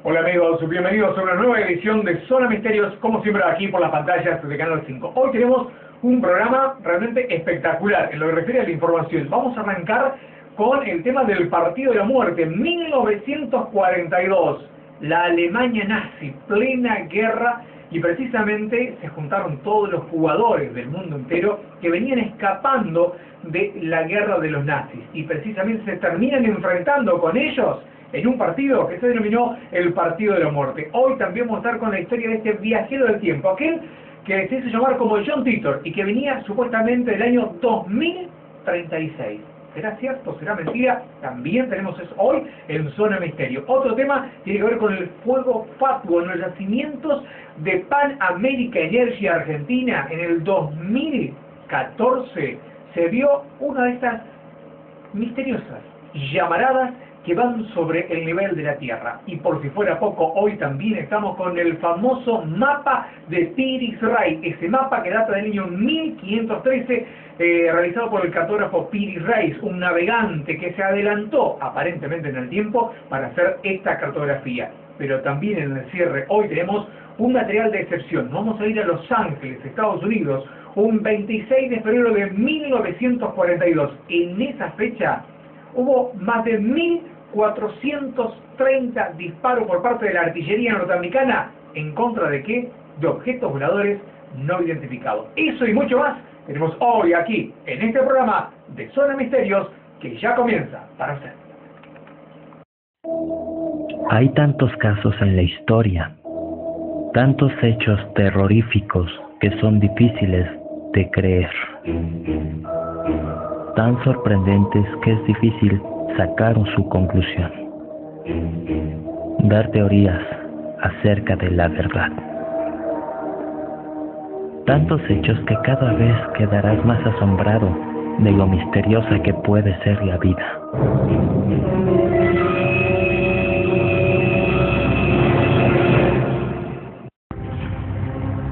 Hola amigos, bienvenidos a una nueva edición de Zona Misterios, como siempre aquí por las pantallas de Canal 5. Hoy tenemos un programa realmente espectacular en lo que refiere a la información. Vamos a arrancar con el tema del Partido de la Muerte, 1942, la Alemania nazi, plena guerra, y precisamente se juntaron todos los jugadores del mundo entero que venían escapando de la guerra de los nazis, y precisamente se terminan enfrentando con ellos en un partido que se denominó el Partido de la Muerte. Hoy también vamos a estar con la historia de este viajero del tiempo, aquel que se hizo llamar como John Titor y que venía supuestamente del año 2036. ¿Será cierto? ¿Será mentira? También tenemos eso hoy en Zona Misterio. Otro tema tiene que ver con el fuego fatuo en los yacimientos de Pan America Energy Argentina. En el 2014 se vio una de estas misteriosas llamaradas que van sobre el nivel de la Tierra. Y por si fuera poco, hoy también estamos con el famoso mapa de Piri Reis, ese mapa que data del año 1513, realizado por el cartógrafo Piri Reis, un navegante que se adelantó aparentemente en el tiempo para hacer esta cartografía. Pero también en el cierre hoy tenemos un material de excepción. Vamos a ir a Los Ángeles, Estados Unidos, un 26 de febrero de 1942. En esa fecha hubo más de 1.430 disparos por parte de la artillería norteamericana. ¿En contra de qué? De objetos voladores no identificados. Eso y mucho más tenemos hoy aquí, en este programa de Zona Misterios, que ya comienza para usted. Hay tantos casos en la historia, tantos hechos terroríficos que son difíciles de creer, tan sorprendentes que es difícil sacar su conclusión, dar teorías acerca de la verdad. Tantos hechos que cada vez quedarás más asombrado de lo misteriosa que puede ser la vida.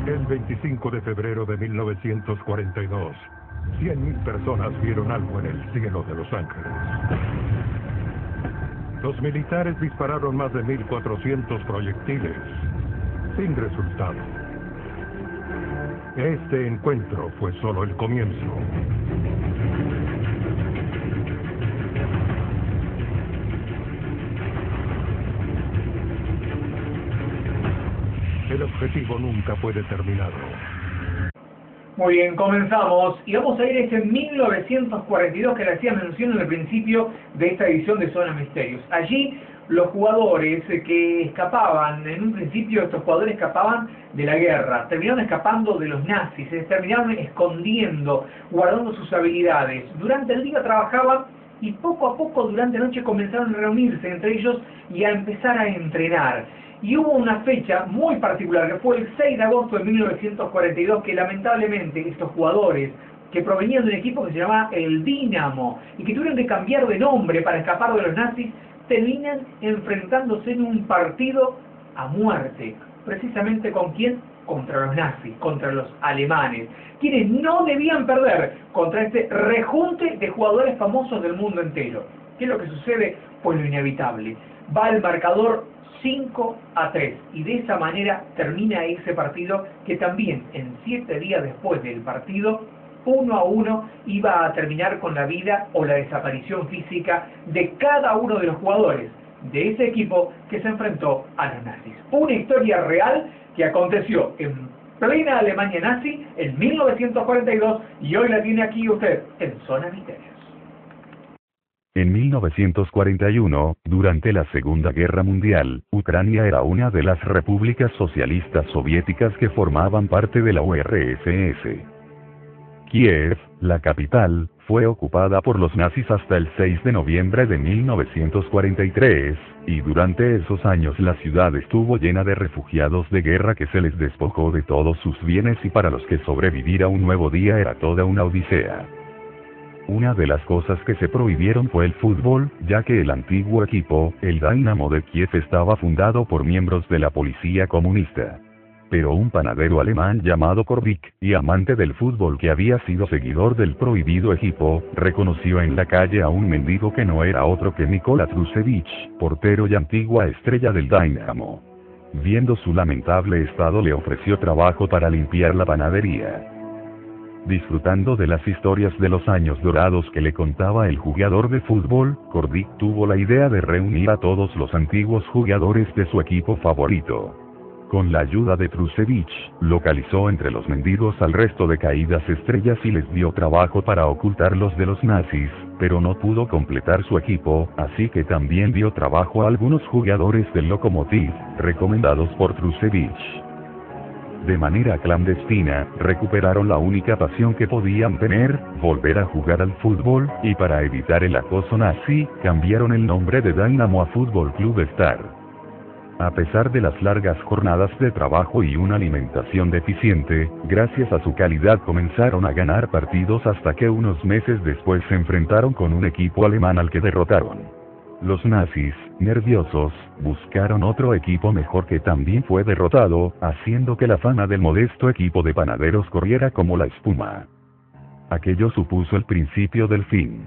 El 25 de febrero de 1942, 100.000 personas vieron algo en el cielo de Los Ángeles. Los militares dispararon más de 1.400 proyectiles, sin resultado. Este encuentro fue solo el comienzo. El objetivo nunca fue determinado. Muy bien, comenzamos y vamos a ir a este 1942 que le hacía mención en el principio de esta edición de Zona Misterios. Allí los jugadores que escapaban, en un principio estos jugadores escapaban de la guerra, terminaron escapando de los nazis, se terminaron escondiendo, guardando sus habilidades. Durante el día trabajaban y poco a poco durante la noche comenzaron a reunirse entre ellos y a empezar a entrenar. Y hubo una fecha muy particular, que fue el 6 de agosto de 1942, que lamentablemente estos jugadores, que provenían de un equipo que se llamaba el Dinamo, y que tuvieron que cambiar de nombre para escapar de los nazis, terminan enfrentándose en un partido a muerte. ¿Precisamente con quién? Contra los nazis, contra los alemanes, quienes no debían perder contra este rejunte de jugadores famosos del mundo entero. ¿Qué es lo que sucede? Pues lo inevitable. Va el marcador 5-3. Y de esa manera termina ese partido, que también en 7 días después del partido, 1-1, iba a terminar con la vida o la desaparición física de cada uno de los jugadores de ese equipo que se enfrentó a los nazis. Una historia real que aconteció en plena Alemania nazi en 1942, y hoy la tiene aquí usted en Zona Misterios. En 1941, durante la Segunda Guerra Mundial, Ucrania era una de las repúblicas socialistas soviéticas que formaban parte de la URSS. Kiev, la capital, fue ocupada por los nazis hasta el 6 de noviembre de 1943, y durante esos años la ciudad estuvo llena de refugiados de guerra que se les despojó de todos sus bienes, y para los que sobrevivir a un nuevo día era toda una odisea. Una de las cosas que se prohibieron fue el fútbol, ya que el antiguo equipo, el Dynamo de Kiev, estaba fundado por miembros de la policía comunista. Pero un panadero alemán llamado Korvik, y amante del fútbol que había sido seguidor del prohibido equipo, reconoció en la calle a un mendigo que no era otro que Nikola Trusevich, portero y antigua estrella del Dynamo. Viendo su lamentable estado, le ofreció trabajo para limpiar la panadería. Disfrutando de las historias de los años dorados que le contaba el jugador de fútbol, Korvik tuvo la idea de reunir a todos los antiguos jugadores de su equipo favorito. Con la ayuda de Trusevich, localizó entre los mendigos al resto de caídas estrellas y les dio trabajo para ocultarlos de los nazis, pero no pudo completar su equipo, así que también dio trabajo a algunos jugadores del Lokomotiv, recomendados por Trusevich. De manera clandestina, recuperaron la única pasión que podían tener, volver a jugar al fútbol, y para evitar el acoso nazi, cambiaron el nombre de Dynamo a Fútbol Club Star. A pesar de las largas jornadas de trabajo y una alimentación deficiente, gracias a su calidad comenzaron a ganar partidos hasta que unos meses después se enfrentaron con un equipo alemán al que derrotaron. Los nazis, nerviosos, buscaron otro equipo mejor que también fue derrotado, haciendo que la fama del modesto equipo de panaderos corriera como la espuma. Aquello supuso el principio del fin.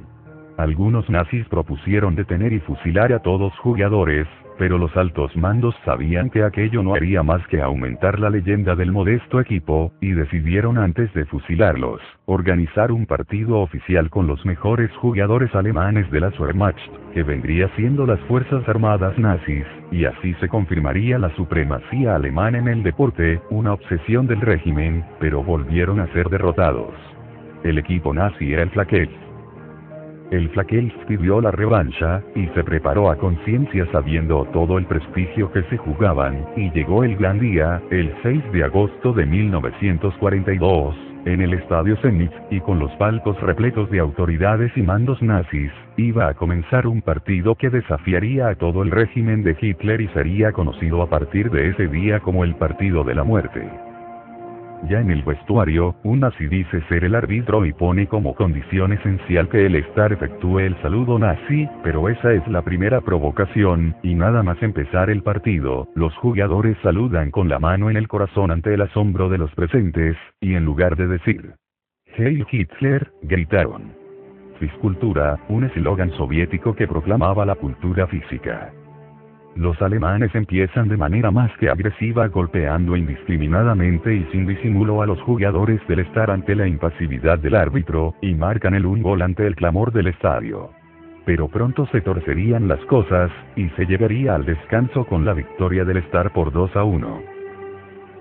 Algunos nazis propusieron detener y fusilar a todos jugadores, pero los altos mandos sabían que aquello no haría más que aumentar la leyenda del modesto equipo, y decidieron antes de fusilarlos, organizar un partido oficial con los mejores jugadores alemanes de la Wehrmacht, que vendría siendo las fuerzas armadas nazis, y así se confirmaría la supremacía alemana en el deporte, una obsesión del régimen, pero volvieron a ser derrotados. El equipo nazi era el Flakelf. El Flakelf pidió la revancha, y se preparó a conciencia sabiendo todo el prestigio que se jugaban, y llegó el gran día, el 6 de agosto de 1942, en el estadio Zenit, y con los palcos repletos de autoridades y mandos nazis, iba a comenzar un partido que desafiaría a todo el régimen de Hitler y sería conocido a partir de ese día como el Partido de la Muerte. Ya en el vestuario, un nazi dice ser el árbitro y pone como condición esencial que el Star efectúe el saludo nazi, pero esa es la primera provocación, y nada más empezar el partido, los jugadores saludan con la mano en el corazón ante el asombro de los presentes, y en lugar de decir Heil Hitler, gritaron Fiscultura, un eslogan soviético que proclamaba la cultura física. Los alemanes empiezan de manera más que agresiva golpeando indiscriminadamente y sin disimulo a los jugadores del Star ante la impasividad del árbitro, y marcan el 1 ante el clamor del estadio. Pero pronto se torcerían las cosas, y se llegaría al descanso con la victoria del Star por 2-1.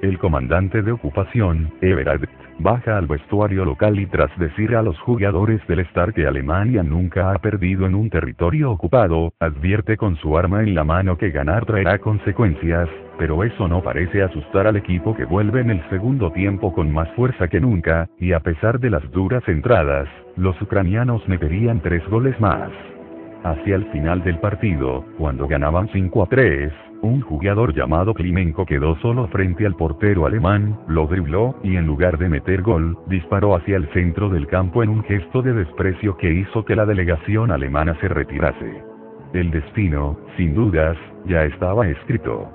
El comandante de ocupación, Everett, baja al vestuario local y tras decir a los jugadores del Star que Alemania nunca ha perdido en un territorio ocupado, advierte con su arma en la mano que ganar traerá consecuencias, pero eso no parece asustar al equipo, que vuelve en el segundo tiempo con más fuerza que nunca, y a pesar de las duras entradas, los ucranianos meterían 3 goles más. Hacia el final del partido, cuando ganaban 5-3, un jugador llamado Klimenko quedó solo frente al portero alemán, lo dribló, y en lugar de meter gol, disparó hacia el centro del campo en un gesto de desprecio que hizo que la delegación alemana se retirase. El destino, sin dudas, ya estaba escrito.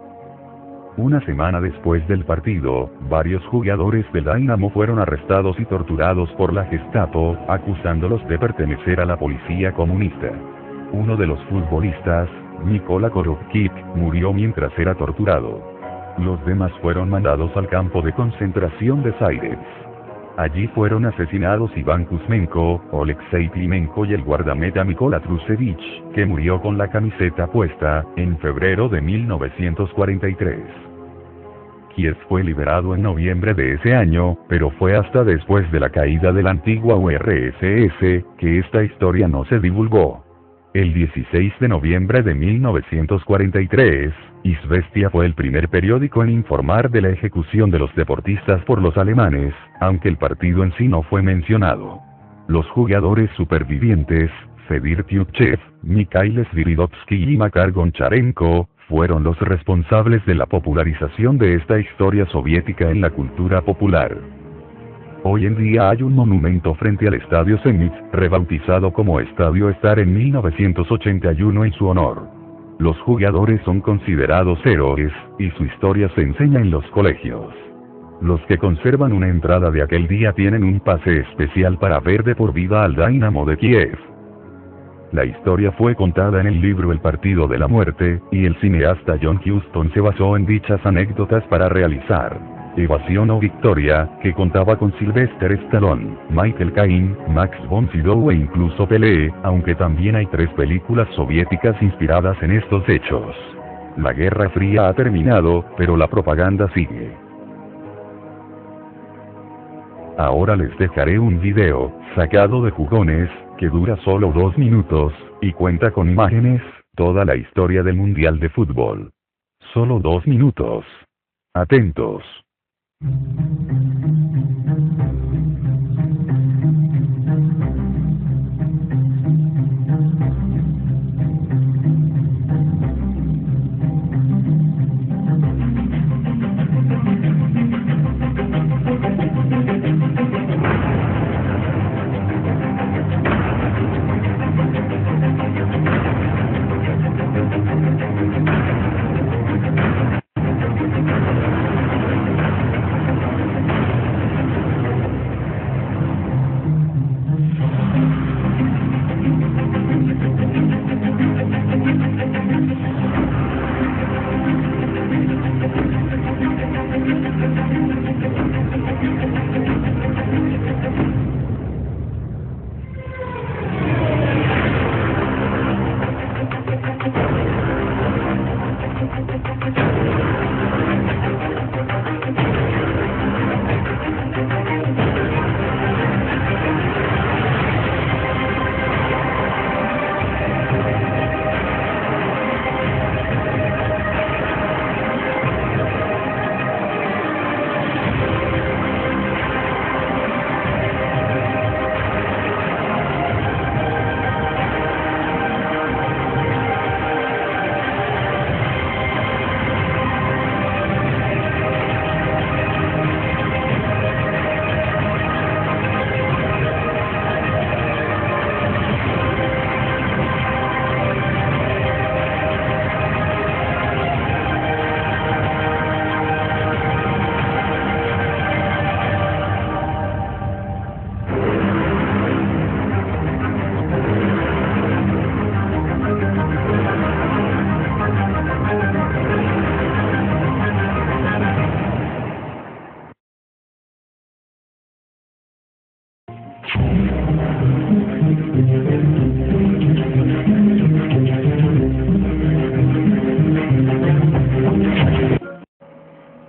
Una semana después del partido, varios jugadores del Dynamo fueron arrestados y torturados por la Gestapo, acusándolos de pertenecer a la policía comunista. Uno de los futbolistas, Mykola Korovchik, murió mientras era torturado. Los demás fueron mandados al campo de concentración de Siretz. Allí fueron asesinados Iván Kuzmenko, Oleksiy Klimenko y el guardameta Mykola Trusevich, que murió con la camiseta puesta, en febrero de 1943. Kiev fue liberado en noviembre de ese año, pero fue hasta después de la caída de la antigua URSS, que esta historia no se divulgó. El 16 de noviembre de 1943, Izvestia fue el primer periódico en informar de la ejecución de los deportistas por los alemanes, aunque el partido en sí no fue mencionado. Los jugadores supervivientes, Fedir Tyutchev, Mikhail Sviridovsky y Makar Goncharenko, fueron los responsables de la popularización de esta historia soviética en la cultura popular. Hoy en día hay un monumento frente al Estadio Zenit, rebautizado como Estadio Star en 1981 en su honor. Los jugadores son considerados héroes, y su historia se enseña en los colegios. Los que conservan una entrada de aquel día tienen un pase especial para ver de por vida al Dynamo de Kiev. La historia fue contada en el libro El Partido de la Muerte, y el cineasta John Huston se basó en dichas anécdotas para realizar Evasión o Victoria, que contaba con Sylvester Stallone, Michael Caine, Max von Sydow e incluso Pelé, aunque también hay 3 películas soviéticas inspiradas en estos hechos. La Guerra Fría ha terminado, pero la propaganda sigue. Ahora les dejaré un video, sacado de Jugones, que dura solo 2 minutos, y cuenta con imágenes, toda la historia del Mundial de Fútbol. Solo 2 minutos. Atentos.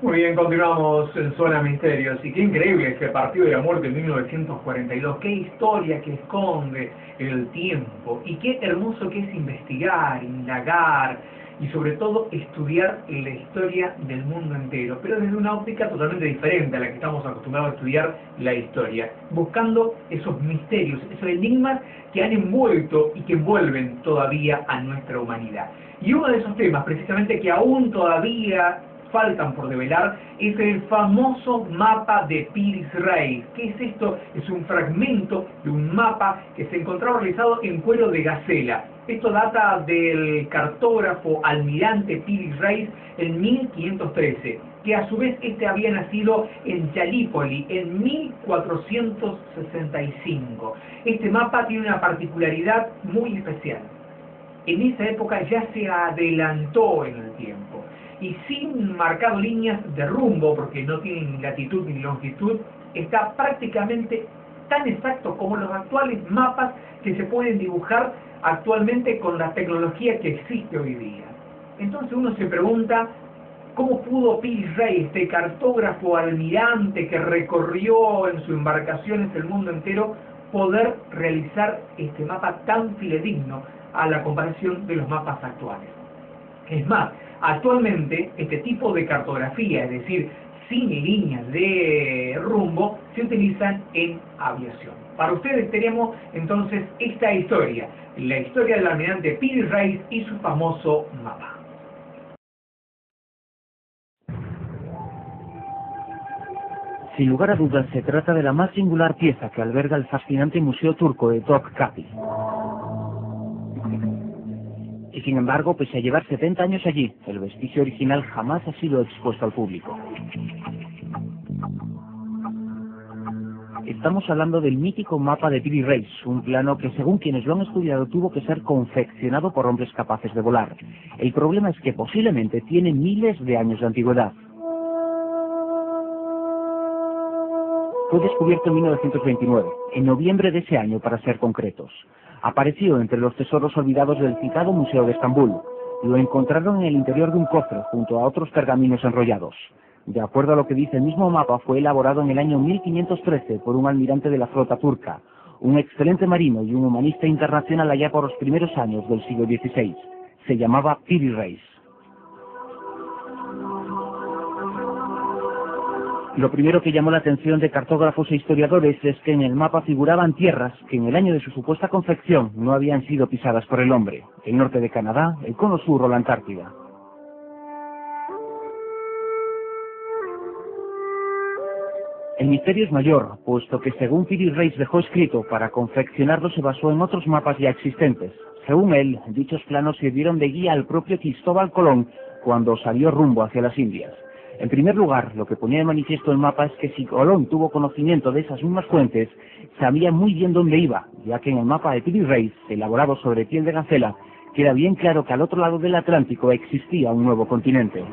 Muy bien, continuamos en Zona Misterios. Y qué increíble este Partido de la Muerte de 1942. Qué historia que esconde el tiempo. Y qué hermoso que es investigar, indagar y sobre todo estudiar la historia del mundo entero. Pero desde una óptica totalmente diferente a la que estamos acostumbrados a estudiar la historia. Buscando esos misterios, esos enigmas que han envuelto y que envuelven todavía a nuestra humanidad. Y uno de esos temas, precisamente, que aún todavía faltan por develar, es el famoso mapa de Pilis Reis. ¿Qué es esto? Es un fragmento de un mapa que se encontraba realizado en cuero de gacela. Esto data del cartógrafo almirante Pilis Reis en 1513, que a su vez había nacido en Galípoli en 1465. Este mapa tiene una particularidad muy especial. en esa época ya se adelantó en el tiempo. Y sin marcar líneas de rumbo, porque no tienen ni latitud ni longitud, está prácticamente tan exacto como los actuales mapas que se pueden dibujar actualmente con la tecnología que existe hoy día. Entonces uno se pregunta, ¿cómo pudo Piri Reis, este cartógrafo almirante que recorrió en sus embarcaciones el mundo entero, poder realizar este mapa tan fidedigno a la comparación de los mapas actuales? Es más, actualmente este tipo de cartografía, es decir, sin líneas de rumbo, se utilizan en aviación. Para ustedes tenemos entonces esta historia, la historia del almirante Piri Reis y su famoso mapa. Sin lugar a dudas, se trata de la más singular pieza que alberga el fascinante Museo Turco de Topkapı. Y sin embargo, pese a llevar 70 años allí, el vestigio original jamás ha sido expuesto al público. Estamos hablando del mítico mapa de Piri Reis, un plano que, según quienes lo han estudiado, tuvo que ser confeccionado por hombres capaces de volar. El problema es que posiblemente tiene miles de años de antigüedad. Fue descubierto en 1929, en noviembre de ese año para ser concretos. Apareció entre los tesoros olvidados del citado Museo de Estambul. Lo encontraron en el interior de un cofre junto a otros pergaminos enrollados. De acuerdo a lo que dice el mismo mapa, fue elaborado en el año 1513 por un almirante de la flota turca, un excelente marino y un humanista internacional allá por los primeros años del siglo XVI. Se llamaba Piri Reis. Lo primero que llamó la atención de cartógrafos e historiadores es que en el mapa figuraban tierras que en el año de su supuesta confección no habían sido pisadas por el hombre: el norte de Canadá, el cono sur o la Antártida. El misterio es mayor, puesto que según Piri Reis dejó escrito, para confeccionarlo se basó en otros mapas ya existentes. Según él, dichos planos sirvieron de guía al propio Cristóbal Colón cuando salió rumbo hacia las Indias. En primer lugar, lo que ponía de manifiesto el mapa es que si Colón tuvo conocimiento de esas mismas fuentes, sabía muy bien dónde iba, ya que en el mapa de Piri Reis, elaborado sobre piel de gacela, queda bien claro que al otro lado del Atlántico existía un nuevo continente.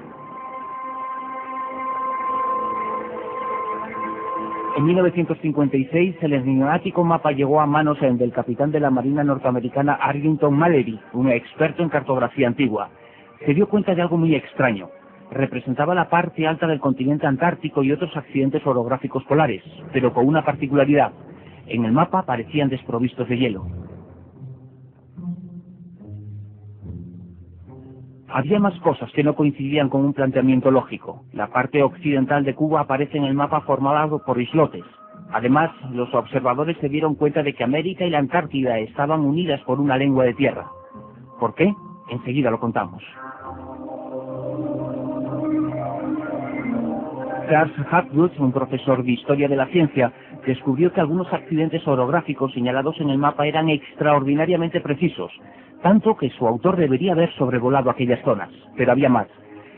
En 1956, el enigmático mapa llegó a manos del capitán de la Marina norteamericana Arlington Mallory, un experto en cartografía antigua. Se dio cuenta de algo muy extraño. Representaba la parte alta del continente antártico y otros accidentes orográficos polares, pero con una particularidad: en el mapa parecían desprovistos de hielo. Había más cosas que no coincidían con un planteamiento lógico. La parte occidental de Cuba aparece en el mapa formado por islotes. Además, los observadores se dieron cuenta de que América y la Antártida estaban unidas por una lengua de tierra. ¿Por qué? Enseguida lo contamos. Charles Hapgood, un profesor de Historia de la Ciencia, descubrió que algunos accidentes orográficos señalados en el mapa eran extraordinariamente precisos, tanto que su autor debería haber sobrevolado aquellas zonas. Pero había más.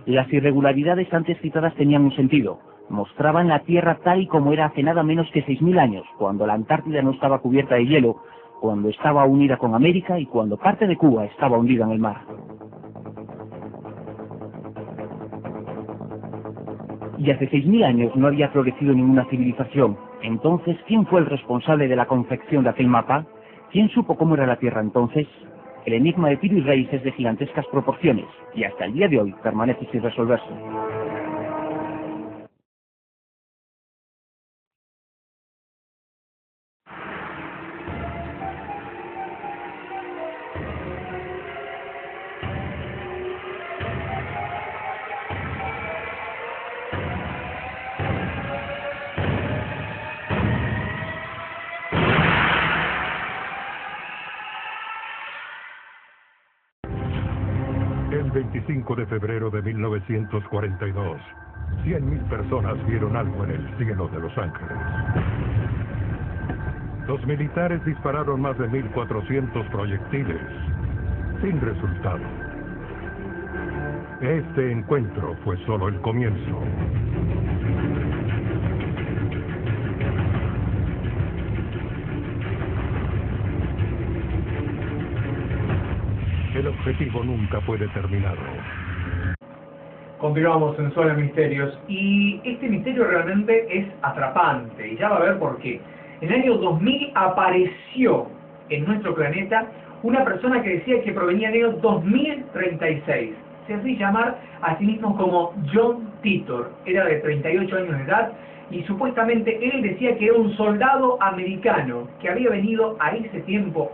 Las irregularidades antes citadas tenían un sentido. Mostraban la Tierra tal y como era hace nada menos que 6.000 años, cuando la Antártida no estaba cubierta de hielo, cuando estaba unida con América y cuando parte de Cuba estaba hundida en el mar. Y hace 6.000 años no había florecido ninguna civilización. Entonces, ¿quién fue el responsable de la confección de aquel mapa? ¿Quién supo cómo era la Tierra entonces? El enigma de Piri Reis es de gigantescas proporciones y hasta el día de hoy permanece sin resolverse. El 25 de febrero de 1942, 100.000 personas vieron algo en el cielo de Los Ángeles. Los militares dispararon más de 1.400 proyectiles, sin resultado. Este encuentro fue solo el comienzo. El objetivo nunca puede terminar. Continuamos en Zona Misterios y este misterio realmente es atrapante y ya va a ver por qué. En el año 2000 apareció en nuestro planeta una persona que decía que provenía del año 2036. Se hacía llamar a sí mismo como John Titor, era de 38 años de edad y supuestamente él decía que era un soldado americano que había venido a este tiempo,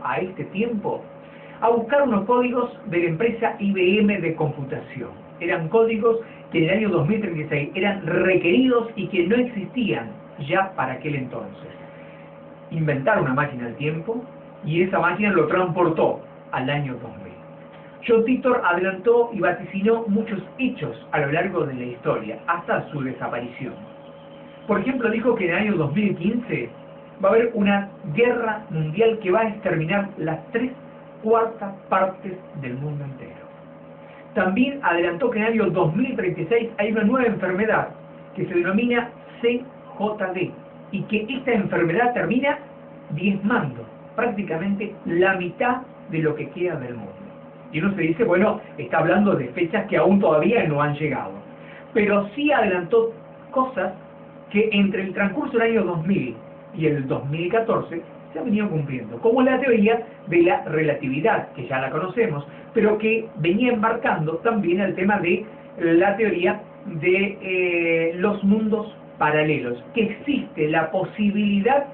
a buscar unos códigos de la empresa IBM de computación. Eran códigos que en el año 2036 eran requeridos y que no existían ya para aquel entonces. Inventaron una máquina del tiempo y esa máquina lo transportó al año 2000. John Titor adelantó y vaticinó muchos hechos a lo largo de la historia, hasta su desaparición. Por ejemplo, dijo que en el año 2015 va a haber una guerra mundial que va a exterminar las 3/4 partes del mundo entero. También adelantó que en el año 2036 hay una nueva enfermedad que se denomina CJD y que esta enfermedad termina diezmando prácticamente la mitad de lo que queda del mundo. Y uno se dice, bueno, está hablando de fechas que aún todavía no han llegado. Pero sí adelantó cosas que entre el transcurso del año 2000 y el 2014 se han venido cumpliendo, como la teoría de la relatividad, que ya la conocemos, pero que venía embarcando también el tema de la teoría de los mundos paralelos, que existe la posibilidad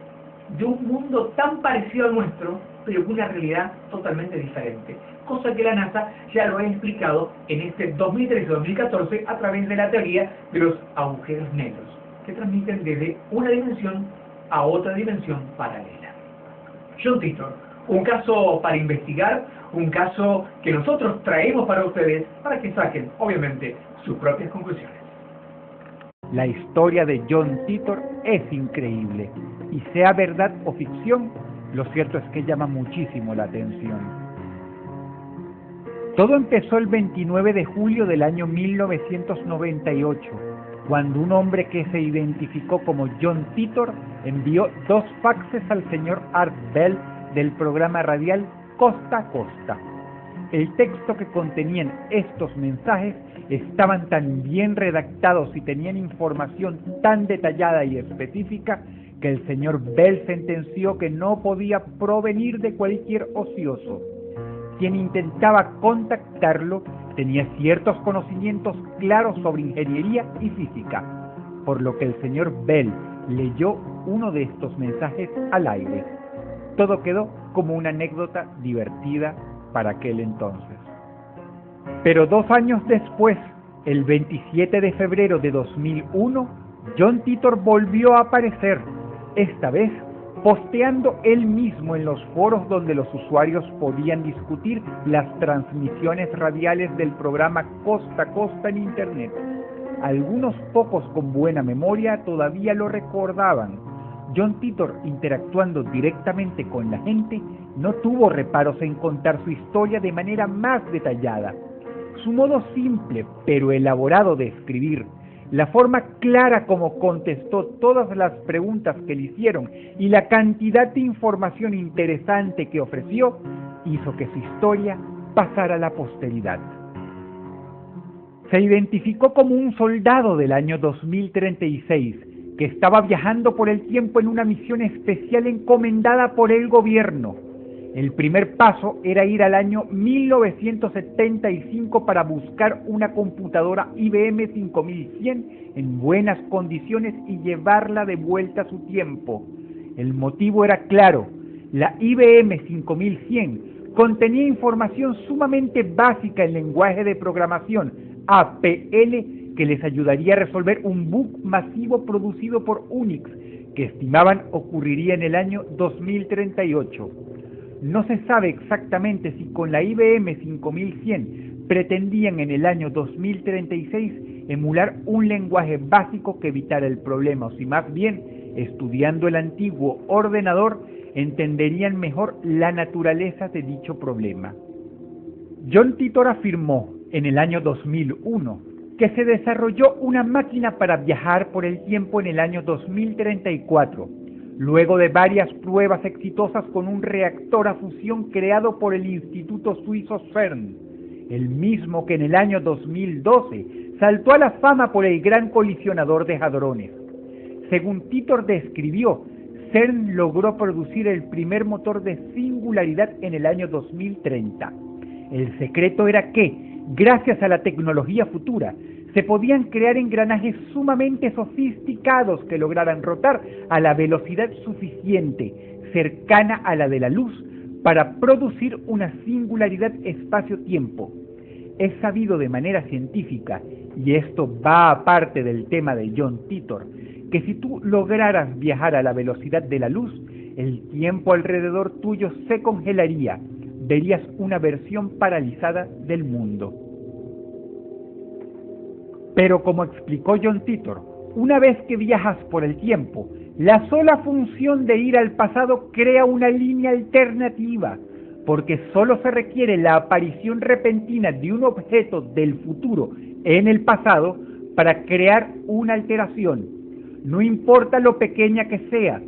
de un mundo tan parecido al nuestro, pero con una realidad totalmente diferente, cosa que la NASA ya lo ha explicado en este 2013-2014 a través de la teoría de los agujeros negros, que transmiten desde una dimensión a otra dimensión paralela. John Titor, un caso para investigar, un caso que nosotros traemos para ustedes, para que saquen, obviamente, sus propias conclusiones. La historia de John Titor es increíble, y sea verdad o ficción, lo cierto es que llama muchísimo la atención. Todo empezó el 29 de julio del año 1998, cuando un hombre que se identificó como John Titor envió 2 faxes al señor Art Bell del programa radial Costa a Costa. El texto que contenían estos mensajes estaban tan bien redactados y tenían información tan detallada y específica que el señor Bell sentenció que no podía provenir de cualquier ocioso. Quien intentaba contactarlo tenía ciertos conocimientos claros sobre ingeniería y física, por lo que el señor Bell leyó uno de estos mensajes al aire. Todo quedó como una anécdota divertida para aquel entonces. Pero 2 años después, el 27 de febrero de 2001, John Titor volvió a aparecer, esta vez posteando él mismo en los foros donde los usuarios podían discutir las transmisiones radiales del programa Costa a Costa en Internet. Algunos pocos con buena memoria todavía lo recordaban. John Titor, interactuando directamente con la gente, no tuvo reparos en contar su historia de manera más detallada. Su modo simple pero elaborado de escribir, la forma clara como contestó todas las preguntas que le hicieron y la cantidad de información interesante que ofreció, hizo que su historia pasara a la posteridad. Se identificó como un soldado del año 2036, que estaba viajando por el tiempo en una misión especial encomendada por el gobierno. El primer paso era ir al año 1975 para buscar una computadora IBM 5100 en buenas condiciones y llevarla de vuelta a su tiempo. El motivo era claro: la IBM 5100 contenía información sumamente básica en lenguaje de programación APL que les ayudaría a resolver un bug masivo producido por Unix que estimaban ocurriría en el año 2038. No se sabe exactamente si con la IBM 5100 pretendían en el año 2036 emular un lenguaje básico que evitara el problema, o si más bien, estudiando el antiguo ordenador, entenderían mejor la naturaleza de dicho problema. John Titor afirmó en el año 2001 que se desarrolló una máquina para viajar por el tiempo en el año 2034. luego de varias pruebas exitosas con un reactor a fusión creado por el Instituto Suizo CERN, el mismo que en el año 2012 saltó a la fama por el gran colisionador de hadrones. Según Titor describió, CERN logró producir el primer motor de singularidad en el año 2030. El secreto era que, gracias a la tecnología futura, se podían crear engranajes sumamente sofisticados que lograran rotar a la velocidad suficiente, cercana a la de la luz, para producir una singularidad espacio-tiempo. Es sabido de manera científica, y esto va aparte del tema de John Titor, que si tú lograras viajar a la velocidad de la luz, el tiempo alrededor tuyo se congelaría, verías una versión paralizada del mundo. Pero como explicó John Titor, una vez que viajas por el tiempo, la sola función de ir al pasado crea una línea alternativa, porque solo se requiere la aparición repentina de un objeto del futuro en el pasado para crear una alteración. No importa lo pequeña que sea,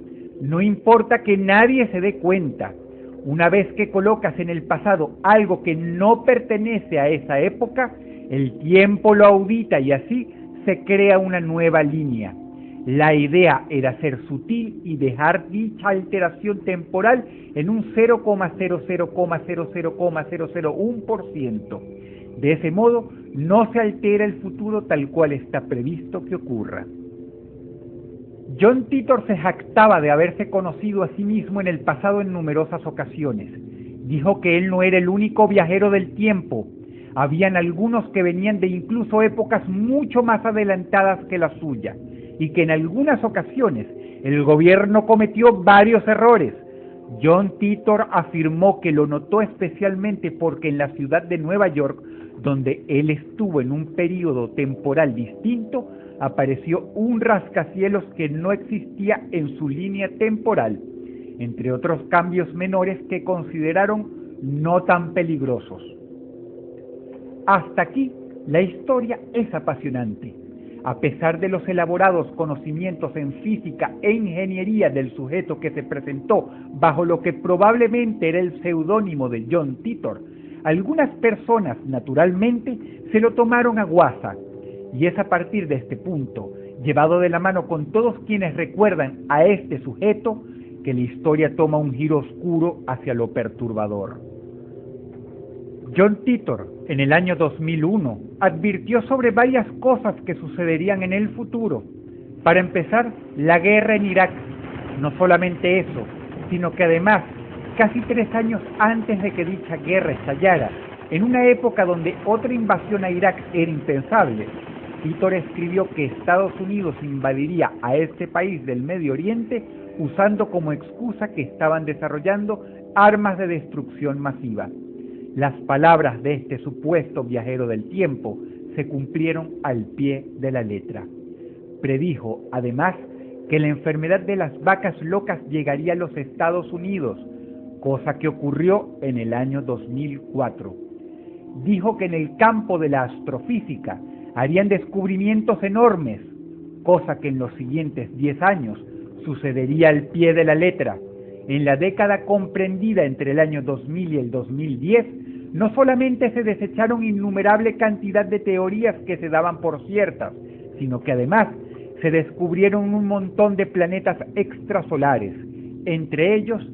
no importa que nadie se dé cuenta. Una vez que colocas en el pasado algo que no pertenece a esa época, el tiempo lo audita y así se crea una nueva línea. La idea era ser sutil y dejar dicha alteración temporal en un 0,00,00,001%. De ese modo, no se altera el futuro tal cual está previsto que ocurra. John Titor se jactaba de haberse conocido a sí mismo en el pasado en numerosas ocasiones. Dijo que él no era el único viajero del tiempo. Habían algunos que venían de incluso épocas mucho más adelantadas que la suya, y que en algunas ocasiones el gobierno cometió varios errores. John Titor afirmó que lo notó especialmente porque en la ciudad de Nueva York, donde él estuvo en un período temporal distinto, apareció un rascacielos que no existía en su línea temporal, entre otros cambios menores que consideraron no tan peligrosos. Hasta aquí la historia es apasionante. A pesar de los elaborados conocimientos en física e ingeniería del sujeto que se presentó bajo lo que probablemente era el seudónimo de John Titor, algunas personas naturalmente se lo tomaron a guasa, y es a partir de este punto, llevado de la mano con todos quienes recuerdan a este sujeto, que la historia toma un giro oscuro hacia lo perturbador. John Titor, en el año 2001, advirtió sobre varias cosas que sucederían en el futuro. Para empezar, la guerra en Irak. No solamente eso, sino que además, casi 3 años antes de que dicha guerra estallara, en una época donde otra invasión a Irak era impensable, Titor escribió que Estados Unidos invadiría a este país del Medio Oriente usando como excusa que estaban desarrollando armas de destrucción masiva. Las palabras de este supuesto viajero del tiempo se cumplieron al pie de la letra. Predijo, además, que la enfermedad de las vacas locas llegaría a los Estados Unidos, cosa que ocurrió en el año 2004. Dijo que en el campo de la astrofísica harían descubrimientos enormes, cosa que en los siguientes 10 años sucedería al pie de la letra. En la década comprendida entre el año 2000 y el 2010, no solamente se desecharon innumerable cantidad de teorías que se daban por ciertas, sino que además se descubrieron un montón de planetas extrasolares, entre ellos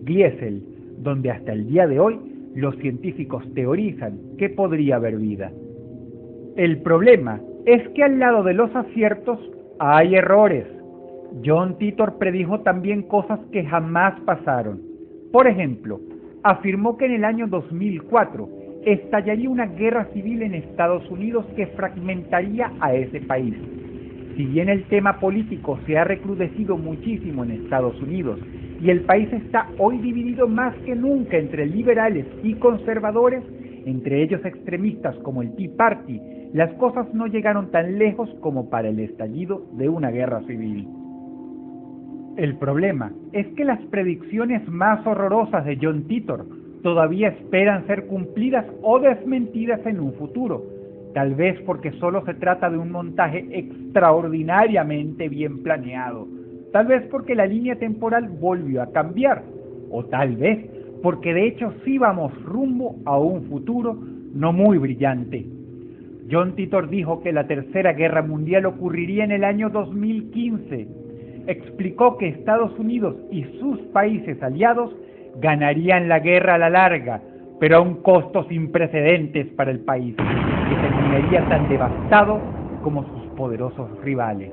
Gliese, donde hasta el día de hoy los científicos teorizan que podría haber vida. El problema es que al lado de los aciertos hay errores. John Titor predijo también cosas que jamás pasaron. Por ejemplo, afirmó que en el año 2004 estallaría una guerra civil en Estados Unidos que fragmentaría a ese país. Si bien el tema político se ha recrudecido muchísimo en Estados Unidos y el país está hoy dividido más que nunca entre liberales y conservadores, entre ellos extremistas como el Tea Party, las cosas no llegaron tan lejos como para el estallido de una guerra civil. El problema es que las predicciones más horrorosas de John Titor todavía esperan ser cumplidas o desmentidas en un futuro, tal vez porque solo se trata de un montaje extraordinariamente bien planeado. tal vez porque la línea temporal volvió a cambiar, o tal vez porque de hecho sí vamos rumbo a un futuro no muy brillante. John Titor dijo que la Tercera Guerra Mundial ocurriría en el año 2015. Explicó que Estados Unidos y sus países aliados ganarían la guerra a la larga, pero a un costo sin precedentes para el país, que terminaría tan devastado como sus poderosos rivales.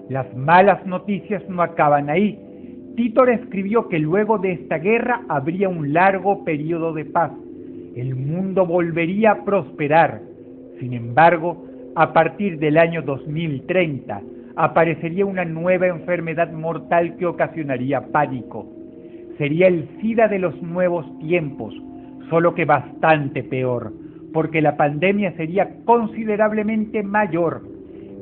Las malas noticias no acaban ahí. Titor escribió que luego de esta guerra habría un largo periodo de paz. El mundo volvería a prosperar. Sin embargo, a partir del año 2030, aparecería una nueva enfermedad mortal que ocasionaría pánico. Sería el SIDA de los nuevos tiempos, solo que bastante peor, porque la pandemia sería considerablemente mayor.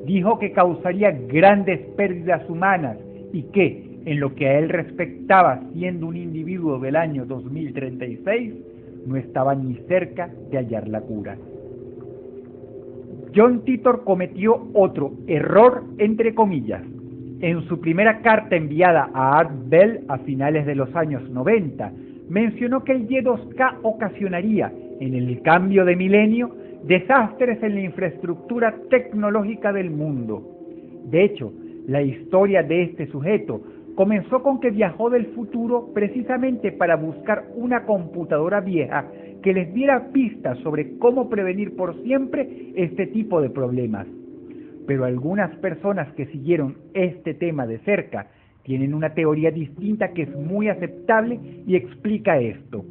Dijo que causaría grandes pérdidas humanas y que, en lo que a él respectaba siendo un individuo del año 2036, no estaba ni cerca de hallar la cura. John Titor cometió otro error entre comillas. En su primera carta enviada a Art Bell a finales de los años 90, mencionó que el Y2K ocasionaría, en el cambio de milenio, desastres en la infraestructura tecnológica del mundo. De hecho, la historia de este sujeto comenzó con que viajó del futuro precisamente para buscar una computadora vieja que les diera pistas sobre cómo prevenir por siempre este tipo de problemas. Pero algunas personas que siguieron este tema de cerca tienen una teoría distinta que es muy aceptable y explica esto.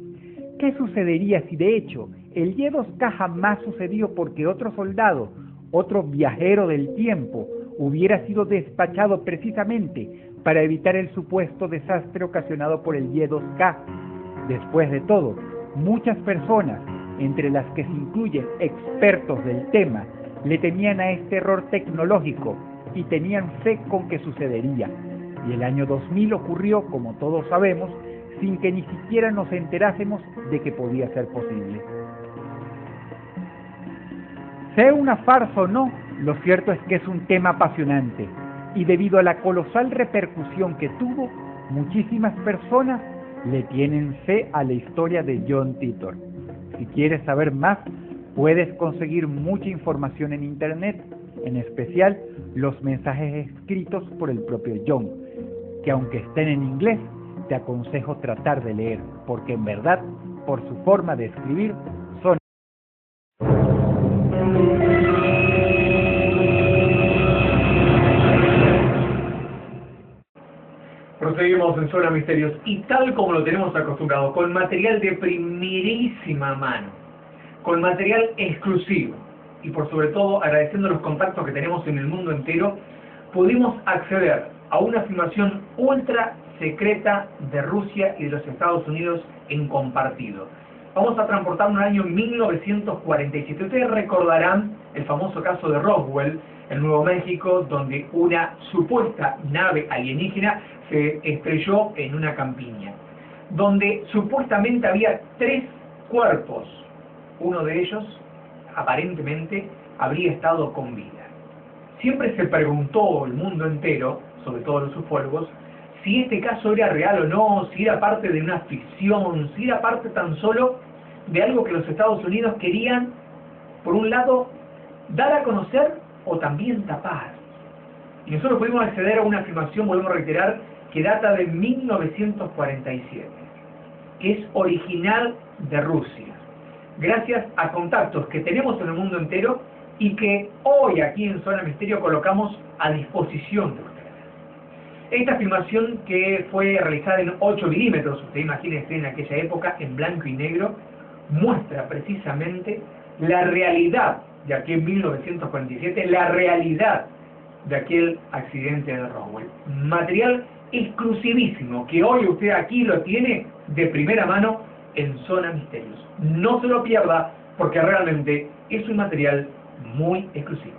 ¿Qué sucedería si de hecho el Y2K jamás sucedió porque otro soldado, otro viajero del tiempo, hubiera sido despachado precisamente para evitar el supuesto desastre ocasionado por el Y2K? Después de todo, muchas personas, entre las que se incluyen expertos del tema, le temían a este error tecnológico y tenían fe con que sucedería. Y el año 2000 ocurrió, como todos sabemos, sin que ni siquiera nos enterásemos de que podía ser posible. Sea una farsa o no, lo cierto es que es un tema apasionante, y debido a la colosal repercusión que tuvo, muchísimas personas le tienen fe a la historia de John Titor. Si quieres saber más, puedes conseguir mucha información en internet, en especial los mensajes escritos por el propio John, que aunque estén en inglés, te aconsejo tratar de leer, porque en verdad, por su forma de escribir, son... Proseguimos en Zona Misterios y tal como lo tenemos acostumbrado, con material de primerísima mano, con material exclusivo y por sobre todo agradeciendo los contactos que tenemos en el mundo entero, pudimos acceder a una filmación ultra secreta de Rusia y de los Estados Unidos en compartido. Vamos a transportarnos al año 1947. Ustedes recordarán el famoso caso de Roswell, en Nuevo México, donde una supuesta nave alienígena se estrelló en una campiña, donde supuestamente había 3 cuerpos. Uno de ellos, aparentemente, habría estado con vida. Siempre se preguntó el mundo entero, sobre todo los ufólogos, si este caso era real o no, si era parte de una ficción, si era parte tan solo de algo que los Estados Unidos querían, por un lado, dar a conocer o también tapar. Y nosotros pudimos acceder a una filmación, volvemos a reiterar, que data de 1947, que es original de Rusia, gracias a contactos que tenemos en el mundo entero y que hoy aquí en Zona Misterio colocamos a disposición de ustedes. Esta filmación, que fue realizada en 8 milímetros, usted imagínese en aquella época, en blanco y negro, muestra precisamente la realidad de aquel 1947, la realidad de aquel accidente de Roswell. Material exclusivísimo, que hoy usted aquí lo tiene de primera mano en Zona Misterios. No se lo pierda, porque realmente es un material muy exclusivo.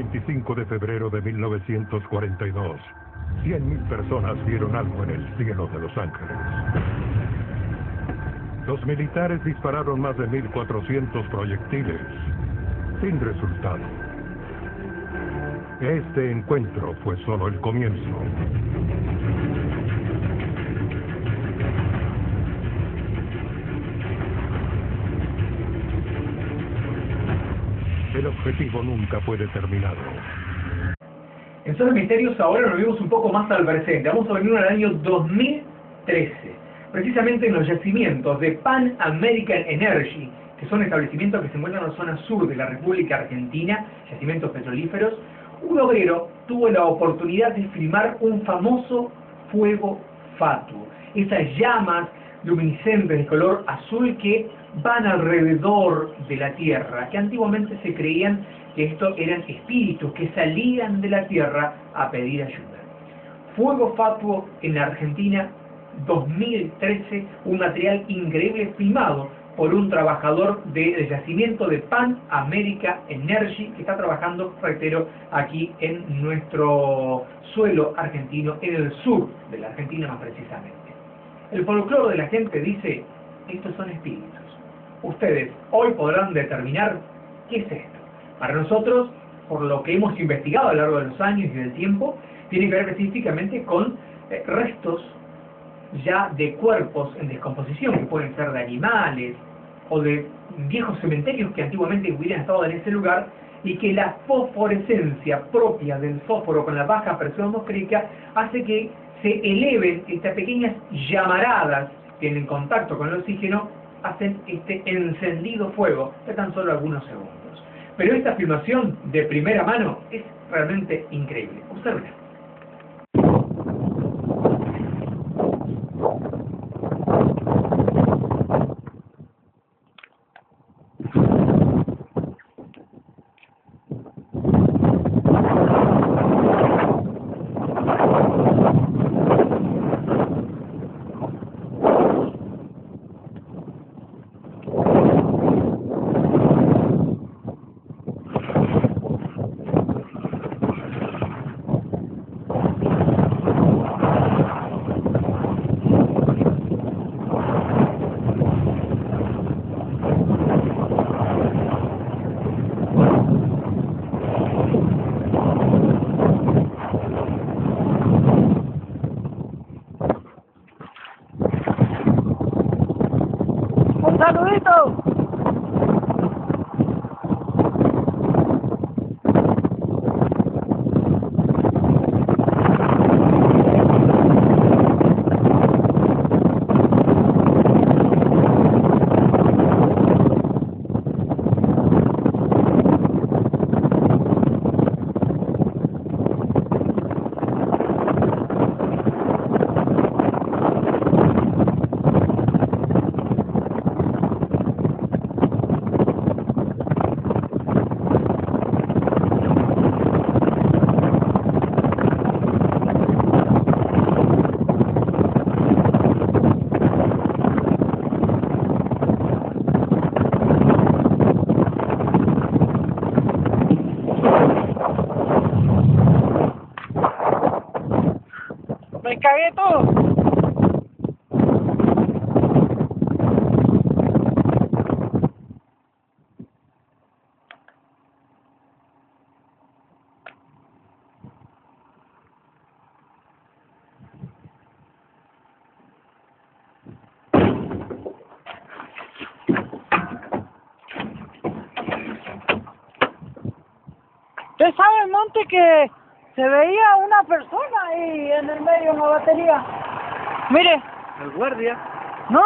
25 de febrero de 1942, 100.000 personas vieron algo en el cielo de Los Ángeles. Los militares dispararon más de 1.400 proyectiles, sin resultado. Este encuentro fue solo el comienzo. El objetivo nunca fue determinado. En Zona de Misterios ahora nos vemos un poco más al presente. Vamos a venir al año 2013, precisamente en los yacimientos de Pan American Energy, que son establecimientos que se encuentran en la zona sur de la República Argentina, yacimientos petrolíferos. Un obrero tuvo la oportunidad de filmar un famoso fuego fatuo, esas llamas luminiscentes de color azul que van alrededor de la Tierra, que antiguamente se creían que estos eran espíritus que salían de la Tierra a pedir ayuda. Fuego fatuo en la Argentina, 2013, un material increíble filmado por un trabajador del yacimiento de Pan American Energy que está trabajando, reitero, aquí en nuestro suelo argentino, en el sur de la Argentina más precisamente. El folclore de la gente dice, estos son espíritus. Ustedes hoy podrán determinar qué es esto. Para nosotros, por lo que hemos investigado a lo largo de los años y del tiempo, tiene que ver específicamente con restos ya de cuerpos en descomposición, que pueden ser de animales o de viejos cementerios que antiguamente hubieran estado en ese lugar, y que la fosforescencia propia del fósforo con la baja presión atmosférica hace que se eleven estas pequeñas llamaradas que en contacto con el oxígeno hacen este encendido fuego de tan solo algunos segundos. Pero esta filmación de primera mano es realmente increíble. Observen. ¡Saludito! ¡Me cagué todo! ¿Usted sabe, Monte, que se veía una persona ahí en el medio de una batería? Mire. El guardia. No,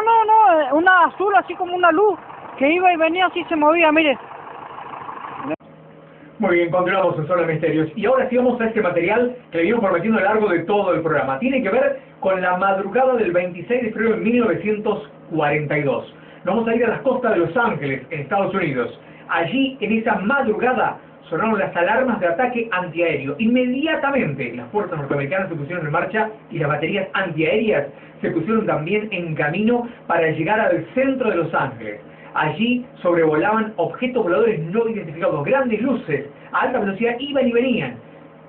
una azul, así como una luz, que iba y venía así, se movía, mire. Muy bien, continuamos en Zona de Misterios. Y ahora sí vamos a este material que le venimos prometiendo a lo largo de todo el programa. Tiene que ver con la madrugada del 26 de febrero de 1942. Nos vamos a ir a las costas de Los Ángeles, en Estados Unidos. Allí, en esa madrugada, sonaron las alarmas de ataque antiaéreo. Inmediatamente las fuerzas norteamericanas se pusieron en marcha y las baterías antiaéreas se pusieron también en camino para llegar al centro de Los Ángeles. Allí sobrevolaban objetos voladores no identificados, grandes luces a alta velocidad iban y venían.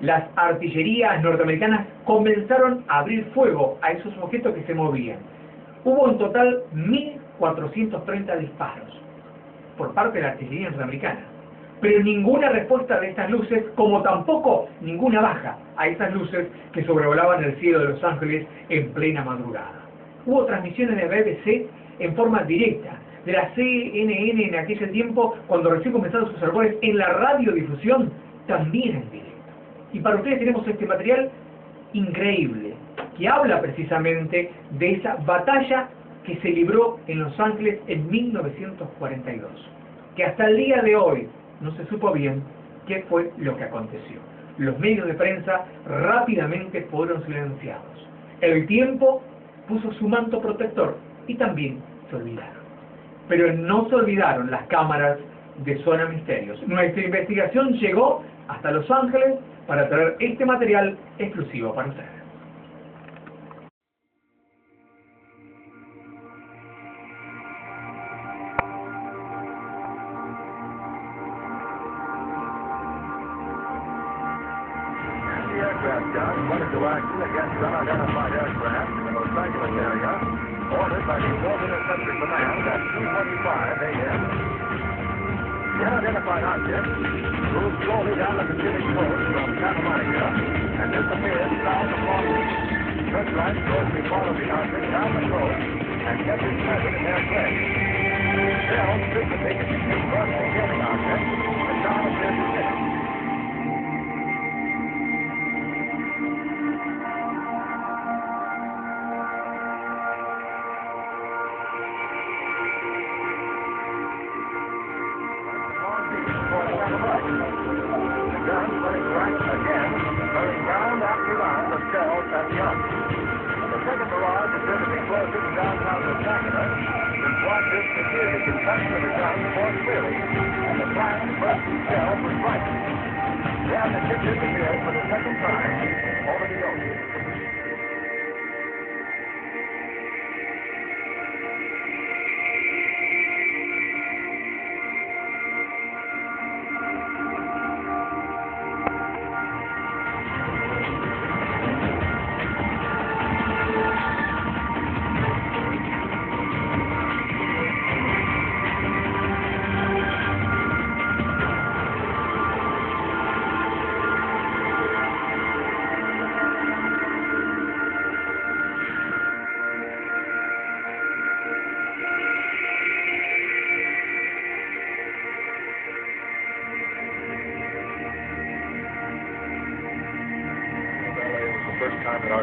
Las artillerías norteamericanas comenzaron a abrir fuego a esos objetos que se movían. Hubo en total 1.430 disparos por parte de la artillería norteamericana, pero ninguna respuesta de estas luces, como tampoco ninguna baja a esas luces que sobrevolaban el cielo de Los Ángeles en plena madrugada. Hubo transmisiones de BBC en forma directa, de la CNN en aquel tiempo, cuando recién comenzaron sus albores, en la radiodifusión, también en directo. Y para ustedes tenemos este material increíble, que habla precisamente de esa batalla que se libró en Los Ángeles en 1942, que hasta el día de hoy no se supo bien qué fue lo que aconteció. Los medios de prensa rápidamente fueron silenciados. El tiempo puso su manto protector y también se olvidaron. Pero no se olvidaron las cámaras de Zona Misterios. Nuestra investigación llegó hasta Los Ángeles para traer este material exclusivo para ustedes. The unidentified object moved slowly down the Pacific coast from Santa Monica and disappeared south of Long Beach. Searchlights closely followed the object down the coast and kept it present in their place. Shells anticipated a crossing getting object and down at their position.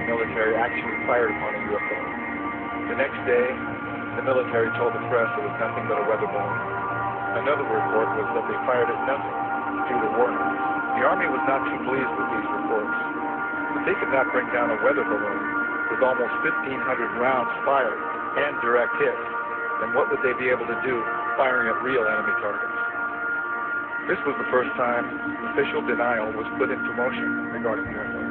Military actually fired upon a UFO. The next day, the military told the press it was nothing but a weather balloon. Another report was that they fired at nothing due to warnings. The Army was not too pleased with these reports. If they could not bring down a weather balloon with almost 1,500 rounds fired and direct hits, then what would they be able to do firing at real enemy targets? This was the first time official denial was put into motion regarding UFOs.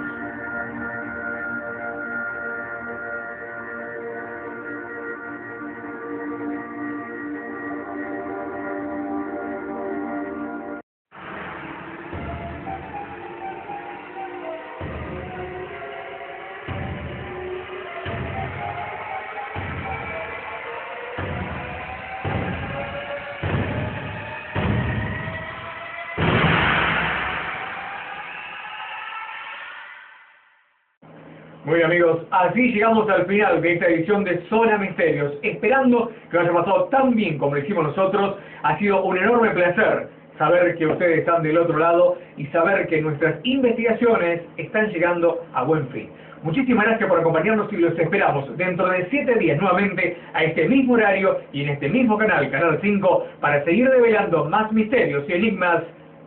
Muy bien, amigos, así llegamos al final de esta edición de Zona Misterios, esperando que lo haya pasado tan bien como lo hicimos nosotros. Ha sido un enorme placer saber que ustedes están del otro lado y saber que nuestras investigaciones están llegando a buen fin. Muchísimas gracias por acompañarnos y los esperamos dentro de 7 días nuevamente a este mismo horario y en este mismo canal, Canal 5, para seguir develando más misterios y enigmas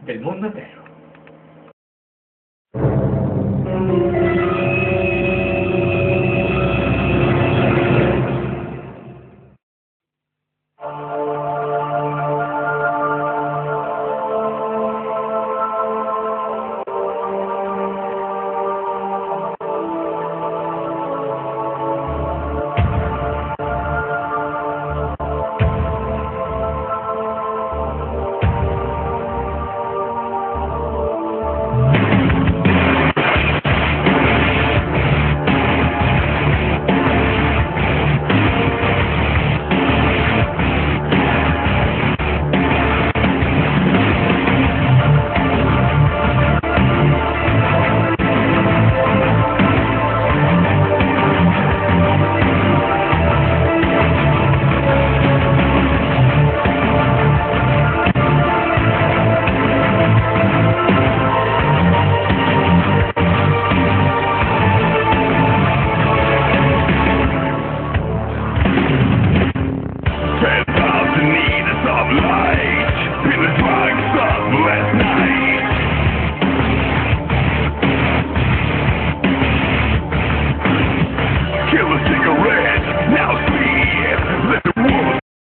del mundo entero.